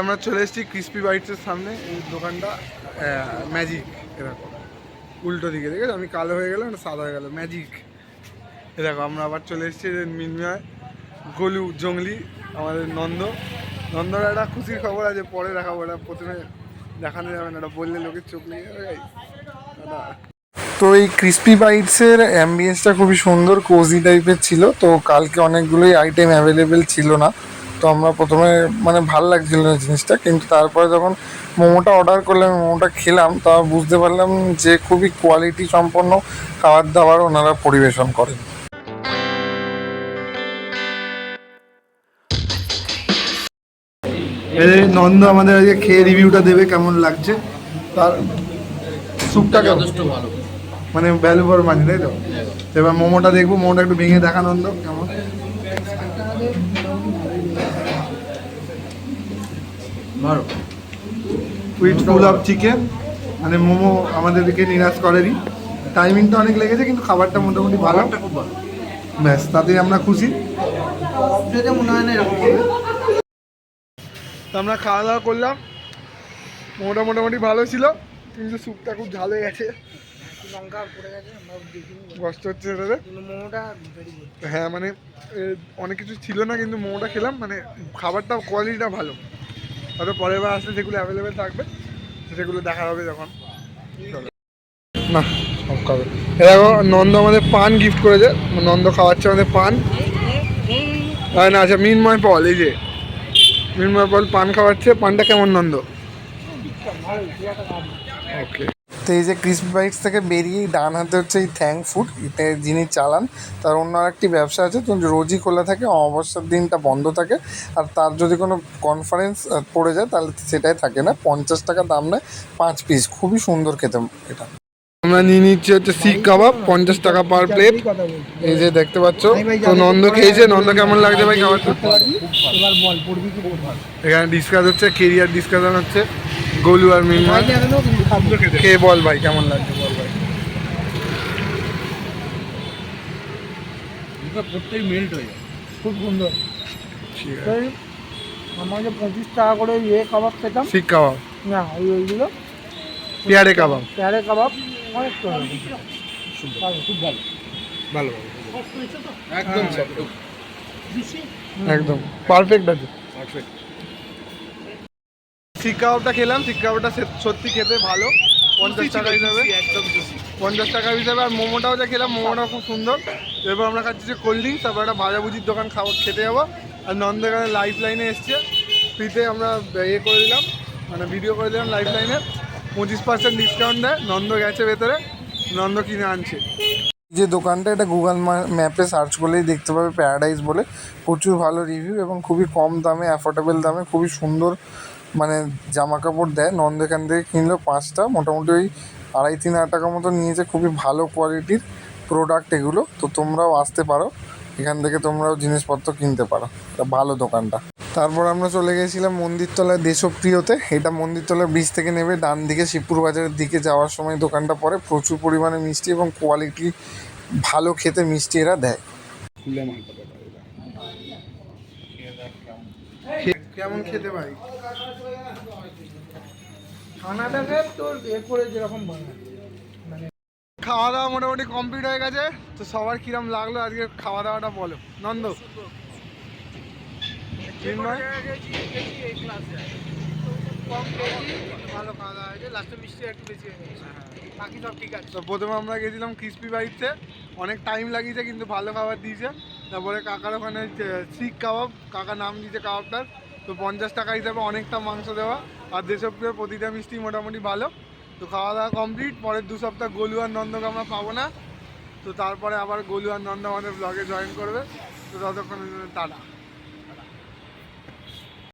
আমরা চলে এসেছি ক্রিসপি বাইটসের সামনে। এই দোকানটা ম্যাজিক, এরকম উল্টো দিকে দেখে আমি কালো হয়ে গেলাম, সাদা হয়ে গেল ম্যাজিক। এরকম আমরা আবার চলে এসেছি মিনময়, গোলু, জঙ্গলি, আমাদের নন্দর একটা খুশির খবর আছে, পরে দেখাবো। এটা প্রথমে দেখানো যাবে না, এটা বললে লোকের চোখ লেগে যাবে। তো এই ক্রিসপি বাইটসের অ্যাম্বিয়েন্সটা খুবই সুন্দর, কোজি টাইপের ছিল। তো কালকে অনেকগুলোই আইটেম অ্যাভেলেবেল ছিল না, তো আমরা প্রথমে মানে ভাল লাগছিল না জিনিসটা, কিন্তু তারপরে যখন মোমোটা অর্ডার করলাম, মোমোটা খেলাম, তা বুঝতে পারলাম যে খুবই কোয়ালিটি সম্পন্ন খাবার দাবার ওনারা পরিবেশন করেন। নন্দ আমাদের আজকে খেয়ে রিভিউটা দেবে কেমন লাগছে। তার স্যুপটা যথেষ্ট ভালো, মানে ভ্যালু ফর মানি, তাই তো? এবার মোমোটা দেখবো, মোমোটা একটু ভেঙে দেখা নন্দ কেমন। ভালো, উইথ ফুল অফ চিকেন, মানে মোমো আমাদেরকে নিরাশ করেনি। টাইমিংটা অনেক লেগেছে, কিন্তু খাবারটা মোটামুটি ভালো, খুব ভালো। ব্যাস, তাতেই আমরা খুশি। মনে হয় না এরকম হবে। তো আমরা খাওয়া দাওয়া করলাম, মোমোটা মোটামুটি ভালো ছিল, কিন্তু স্যুপটা খুব ঝাল হয়ে গেছে, লঙ্কা পড়ে গেছে, কষ্ট হচ্ছে এটাতে। মোমোটা হ্যাঁ, মানে অনেক কিছু ছিল না, কিন্তু মোমোটা খেলাম, মানে খাবারটা কোয়ালিটিটা ভালো। হয়তো পরের বার আসলে সেগুলো অ্যাভেলেবেল থাকবে, সেগুলো দেখা হবে যখন। না, সব খাবে। এরকম নন্দ আমাদের পান গিফট করেছে, নন্দ খাওয়াচ্ছে আমাদের পান। না, আচ্ছা, মিনময় পল, এই যে মিনময় পল পান খাওয়াচ্ছে। পানটা কেমন নন্দ? ওকে। তো এই যে ক্রিসপি বাইটস থেকে বেরিয়েই ডান হাতে হচ্ছে এই থ্যাঙ্ক ফুড, এটা যিনি চালান তার অন্য আরেকটি ব্যবসা আছে, তো রোজই খোলা থাকে, অমাবস্যার দিনটা বন্ধ থাকে। আর তার যদি কোনো কনফারেন্স পড়ে যায় তাহলে সেটাই থাকে না, 50 টাকা দাম নেয় 5 পিস, খুবই সুন্দর খেতে এটা। আমরা নিয়ে নিচ্ছি হচ্ছে শিক কাবাব, 50 টাকা পার প্লেট। এই যে দেখতে পাচ্ছ, তো নন্দ খেয়েছে। নন্দ কেমন লাগছে ভাই খাবারটা? এখানে ডিসকাস হচ্ছে, কেরিয়ার ডিসকাশন হচ্ছে, গোলু আর মিনময়। খেয়ে বল ভাই কেমন লাগছে, বল ভাই। প্রত্যেক মেল্ট হয়ে যায়, খুব সুন্দর। ঠিক আছে, আমাকে 25 টাকা করে ইয়ে কাবাব খেতাম, শিক কাবাব, না ওইগুলো পেয়ারে কাবাব, পেয়ারে কাবাব অনেক খুব ভালো ভালো একদম একদম পারফেক্ট আছে। শিক কাবাবটা খেলাম, শিক কাবাবটা সত্যি খেতে ভালো, 50 টাকা হিসাবে, একদম 50 টাকা হিসাবে। আর মোমোটাও যা খেলাম, মোমোটাও খুব সুন্দর। এরপর আমরা খাচ্ছি যে কোল্ড ড্রিঙ্কস, তারপর একটা ভাজাভুজির দোকান খেতে যাবো। আর নন্দ এখানে লাইফ লাইনে এসছে, ফ্রিতে আমরা ইয়ে করে দিলাম, মানে ভিডিও করে দিলাম লাইফ লাইনে, 25% ডিসকাউন্ট দেয়। নন্দ গেছে ভেতরে, নন্দ কিনে আনছে। যে দোকানটা, এটা গুগল ম্যাপে সার্চ করলেই দেখতে পাবে, প্যারাডাইস বলে। প্রচুর ভালো রিভিউ এবং খুবই কম দামে, অ্যাফোর্ডেবল দামে খুবই সুন্দর মানে জামা কাপড় দেয়। নন্দ এখান থেকে কিনলো 5টা, মোটামুটি ওই 2,500-3,000 টাকা মতো নিয়েছে। খুবই ভালো কোয়ালিটির প্রোডাক্ট এগুলো, তো তোমরাও আসতে পারো, এখান থেকে তোমরাও জিনিসপত্র কিনতে পারো, এটা ভালো দোকানটা। তারপর আমরা চলে গেছিলাম মন্দিরতলায় দেশপ্রিয়তে। এটা মন্দিরতলা ব্রিজ থেকে নেবে ডান দিকে শিবপুর বাজারের দিকে যাওয়ার সময় দোকানটা পড়ে। প্রচুর পরিমাণে মিষ্টি এবং কোয়ালিটি ভালো, খেতে মিষ্টি এরা দেয়। কেমন খেতে ভাই? খানাটাকে তোর এ করে যেরকম বানায়, মানে খাওয়া দাওয়া মোটামুটি কমপ্লিট হয়ে গেছে। তো সবার কিরম লাগলো আজকে খাওয়া দাওয়াটা বলো নন্দ। ভালো খাওয়া দাওয়া হয়েছে, লাস্টে মিষ্টি একটু বেশি হয়ে গেছে, বাকি সব ঠিক আছে। তো প্রথমে আমরা গেছিলাম ক্রিসপি বাইটসে, অনেক টাইম লাগিয়েছে কিন্তু ভালো খাবার দিয়েছে। তারপরে কাকার ওখানে শিক কাবাব, কাকা নাম দিয়েছে কাবাবটার, তো 50 টাকা হিসাবে অনেকটা মাংস দেওয়া। আর দেশপ্রিয় প্রতিটা মিষ্টি মোটামুটি ভালো। তো খাওয়া দাওয়া কমপ্লিট। পরের 2 সপ্তাহ গোলু আর নন্দকে আমরা পাবো না, তো তারপরে আবার গোলু আর নন্দ আমাদের ব্লগে জয়েন করবে। তো ততক্ষণের জন্য টাটা।